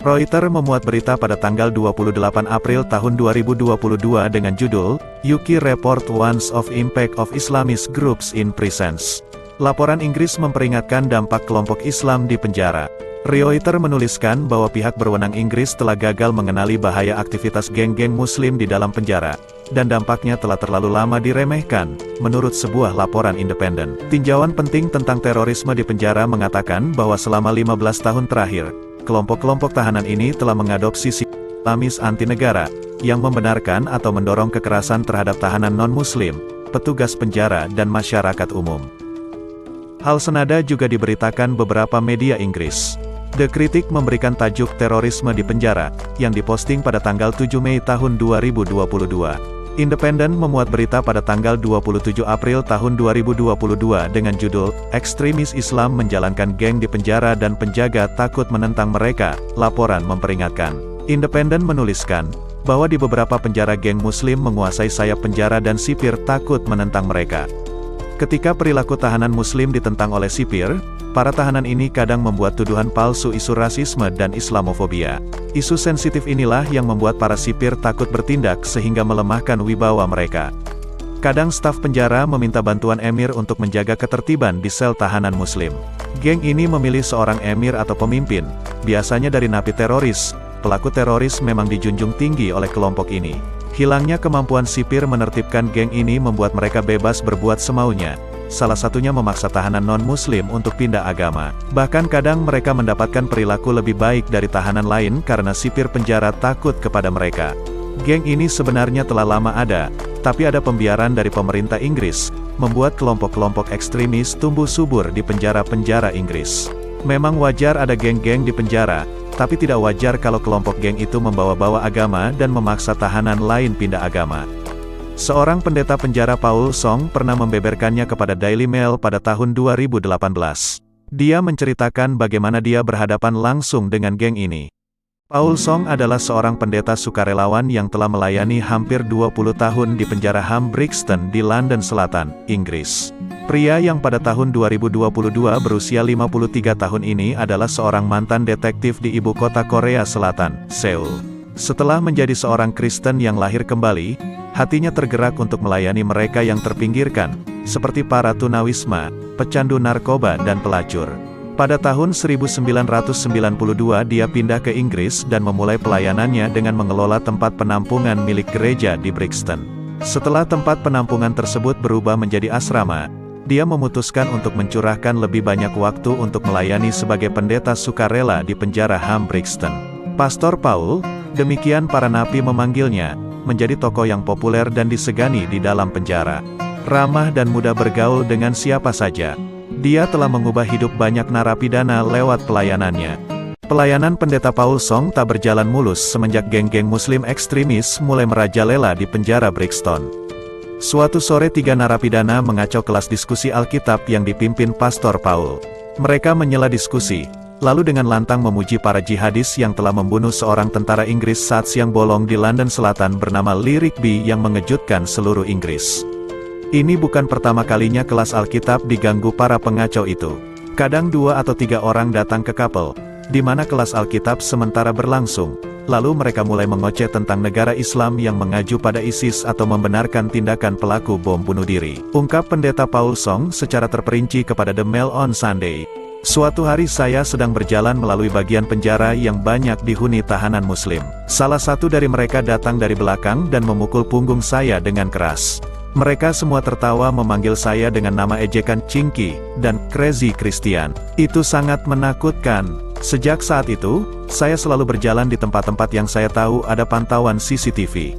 Reuters memuat berita pada tanggal 28 April tahun 2022 dengan judul, UK Report Warns of Impact of Islamist Groups in Prisons. Laporan Inggris memperingatkan dampak kelompok Islam di penjara. Reuters menuliskan bahwa pihak berwenang Inggris telah gagal mengenali bahaya aktivitas geng-geng Muslim di dalam penjara, dan dampaknya telah terlalu lama diremehkan, menurut sebuah laporan independen. Tinjauan penting tentang terorisme di penjara mengatakan bahwa selama 15 tahun terakhir, kelompok-kelompok tahanan ini telah mengadopsi sikap Islamis anti-negara, yang membenarkan atau mendorong kekerasan terhadap tahanan non-Muslim, petugas penjara dan masyarakat umum. Hal senada juga diberitakan beberapa media Inggris. The Critic memberikan tajuk terorisme di penjara, yang diposting pada tanggal 7 Mei tahun 2022. Independent memuat berita pada tanggal 27 April tahun 2022 dengan judul, Ekstremis Islam menjalankan geng di penjara dan penjaga takut menentang mereka, laporan memperingatkan. Independent menuliskan, bahwa di beberapa penjara geng Muslim menguasai sayap penjara dan sipir takut menentang mereka. Ketika perilaku tahanan Muslim ditentang oleh sipir, para tahanan ini kadang membuat tuduhan palsu isu rasisme dan Islamofobia. Isu sensitif inilah yang membuat para sipir takut bertindak sehingga melemahkan wibawa mereka. Kadang staf penjara meminta bantuan emir untuk menjaga ketertiban di sel tahanan Muslim. Geng ini memilih seorang emir atau pemimpin, biasanya dari napi teroris. Pelaku teroris memang dijunjung tinggi oleh kelompok ini. Hilangnya kemampuan sipir menertibkan geng ini membuat mereka bebas berbuat semaunya. Salah satunya memaksa tahanan non-Muslim untuk pindah agama. Bahkan kadang mereka mendapatkan perilaku lebih baik dari tahanan lain karena sipir penjara takut kepada mereka. Geng ini sebenarnya telah lama ada, tapi ada pembiaran dari pemerintah Inggris, membuat kelompok-kelompok ekstremis tumbuh subur di penjara-penjara Inggris. Memang wajar ada geng-geng di penjara, tapi tidak wajar kalau kelompok geng itu membawa-bawa agama dan memaksa tahanan lain pindah agama. Seorang pendeta penjara Paul Song pernah membeberkannya kepada Daily Mail pada tahun 2018. Dia menceritakan bagaimana dia berhadapan langsung dengan geng ini. Paul Song adalah seorang pendeta sukarelawan yang telah melayani hampir 20 tahun di penjara Ham Brixton di London Selatan, Inggris. Pria yang pada tahun 2022 berusia 53 tahun ini adalah seorang mantan detektif di ibu kota Korea Selatan, Seoul. Setelah menjadi seorang Kristen yang lahir kembali, hatinya tergerak untuk melayani mereka yang terpinggirkan, seperti para tunawisma, pecandu narkoba dan pelacur. Pada tahun 1992 dia pindah ke Inggris dan memulai pelayanannya dengan mengelola tempat penampungan milik gereja di Brixton. Setelah tempat penampungan tersebut berubah menjadi asrama, dia memutuskan untuk mencurahkan lebih banyak waktu untuk melayani sebagai pendeta sukarela di penjara Ham Brixton. Pastor Paul, demikian para napi memanggilnya, menjadi tokoh yang populer dan disegani di dalam penjara. Ramah dan mudah bergaul dengan siapa saja. Dia telah mengubah hidup banyak narapidana lewat pelayanannya. Pelayanan pendeta Paul Song tak berjalan mulus semenjak geng-geng Muslim ekstremis mulai merajalela di penjara Brixton. Suatu sore 3 narapidana mengacau kelas diskusi Alkitab yang dipimpin Pastor Paul. Mereka menyela diskusi, lalu dengan lantang memuji para jihadis yang telah membunuh seorang tentara Inggris saat siang bolong di London Selatan bernama Lee Rigby yang mengejutkan seluruh Inggris. Ini bukan pertama kalinya kelas Alkitab diganggu para pengacau itu. Kadang 2 atau 3 orang datang ke kapel, di mana kelas Alkitab sementara berlangsung. Lalu mereka mulai mengoceh tentang negara Islam yang mengaju pada ISIS atau membenarkan tindakan pelaku bom bunuh diri. Ungkap pendeta Paul Song secara terperinci kepada The Mail on Sunday. Suatu hari saya sedang berjalan melalui bagian penjara yang banyak dihuni tahanan Muslim. Salah satu dari mereka datang dari belakang dan memukul punggung saya dengan keras. Mereka semua tertawa memanggil saya dengan nama ejekan Chinky dan Crazy Christian. Itu sangat menakutkan. Sejak saat itu, saya selalu berjalan di tempat-tempat yang saya tahu ada pantauan CCTV.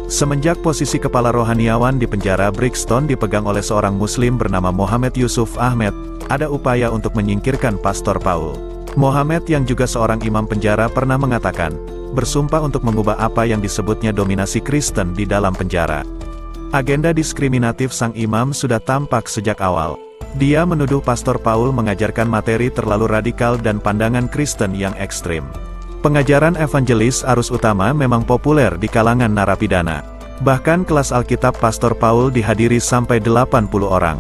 Semenjak posisi kepala rohaniawan di penjara Brixton dipegang oleh seorang Muslim bernama Mohammed Yusuf Ahmed, ada upaya untuk menyingkirkan Pastor Paul. Mohammed yang juga seorang imam penjara pernah mengatakan, bersumpah untuk mengubah apa yang disebutnya dominasi Kristen di dalam penjara. Agenda diskriminatif sang imam sudah tampak sejak awal. Dia menuduh Pastor Paul mengajarkan materi terlalu radikal dan pandangan Kristen yang ekstrim. Pengajaran evangelis arus utama memang populer di kalangan narapidana. Bahkan kelas Alkitab Pastor Paul dihadiri sampai 80 orang.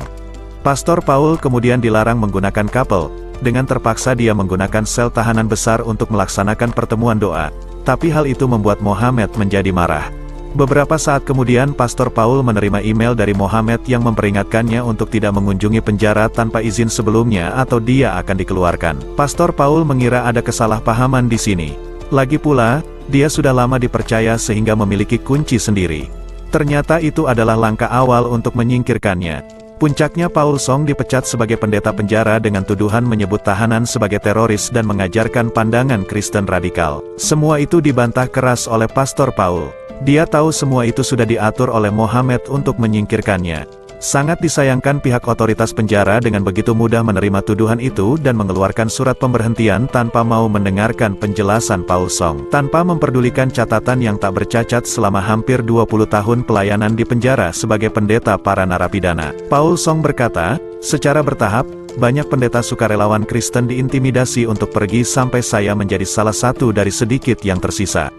Pastor Paul kemudian dilarang menggunakan kapel, Dengan terpaksa dia menggunakan sel tahanan besar untuk melaksanakan pertemuan doa. Tapi hal itu membuat Mohammed menjadi marah. Beberapa saat kemudian Pastor Paul menerima email dari Mohammed yang memperingatkannya untuk tidak mengunjungi penjara tanpa izin sebelumnya atau dia akan dikeluarkan. Pastor Paul mengira ada kesalahpahaman di sini. Lagi pula, dia sudah lama dipercaya sehingga memiliki kunci sendiri. Ternyata itu adalah langkah awal untuk menyingkirkannya. Puncaknya Paul Song dipecat sebagai pendeta penjara dengan tuduhan menyebut tahanan sebagai teroris dan mengajarkan pandangan Kristen radikal. Semua itu dibantah keras oleh Pastor Paul. Dia tahu semua itu sudah diatur oleh Mohammed untuk menyingkirkannya. Sangat disayangkan pihak otoritas penjara dengan begitu mudah menerima tuduhan itu dan mengeluarkan surat pemberhentian tanpa mau mendengarkan penjelasan Paul Song. Tanpa memperdulikan catatan yang tak bercacat selama hampir 20 tahun pelayanan di penjara sebagai pendeta para narapidana. Paul Song berkata, secara bertahap, banyak pendeta sukarelawan Kristen diintimidasi untuk pergi sampai saya menjadi salah satu dari sedikit yang tersisa.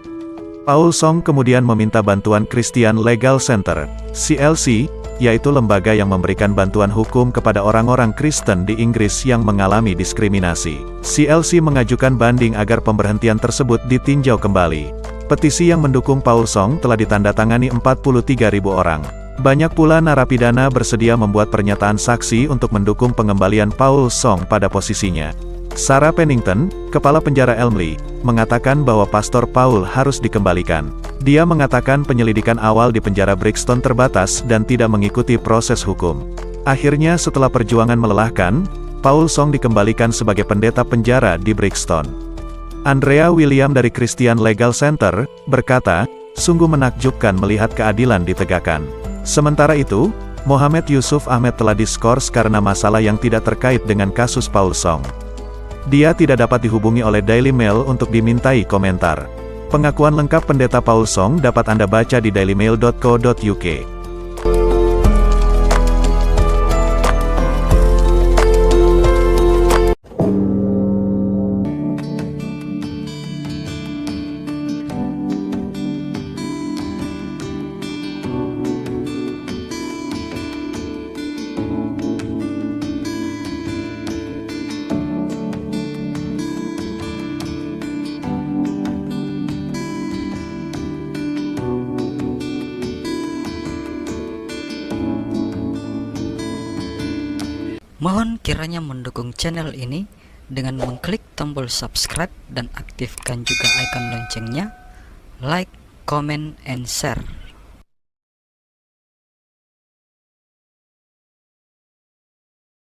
Paul Song kemudian meminta bantuan Christian Legal Center, CLC, yaitu lembaga yang memberikan bantuan hukum kepada orang-orang Kristen di Inggris yang mengalami diskriminasi. CLC mengajukan banding agar pemberhentian tersebut ditinjau kembali. Petisi yang mendukung Paul Song telah ditandatangani 43.000 orang. Banyak pula narapidana bersedia membuat pernyataan saksi untuk mendukung pengembalian Paul Song pada posisinya. Sarah Pennington, kepala penjara Elmley, mengatakan bahwa Pastor Paul harus dikembalikan. Dia mengatakan penyelidikan awal di penjara Brixton terbatas dan tidak mengikuti proses hukum. Akhirnya setelah perjuangan melelahkan, Paul Song dikembalikan sebagai pendeta penjara di Brixton. Andrea William dari Christian Legal Center, berkata, sungguh menakjubkan melihat keadilan ditegakkan. Sementara itu, Mohammed Yusuf Ahmed telah diskors karena masalah yang tidak terkait dengan kasus Paul Song. Dia tidak dapat dihubungi oleh Daily Mail untuk dimintai komentar. Pengakuan lengkap pendeta Paul Song dapat Anda baca di dailymail.co.uk. Mohon kiranya mendukung channel ini dengan mengklik tombol subscribe dan aktifkan juga icon loncengnya, like, comment, and share.